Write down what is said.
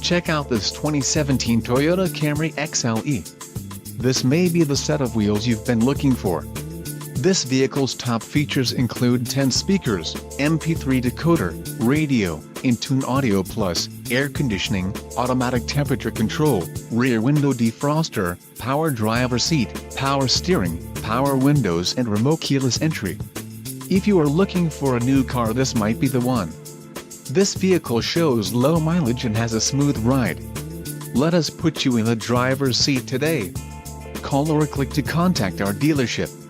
Check out this 2017 Toyota Camry XLE. This may be the set of wheels you've been looking for. This vehicle's top features include 10 speakers, MP3 decoder, radio, in-tune audio plus, air conditioning, automatic temperature control, rear window defroster, power driver seat, power steering, power windows and remote keyless entry. If you are looking for a new car, this might be the one. This vehicle shows low mileage and has a smooth ride. Let us put you in the driver's seat today. Call or click to contact our dealership.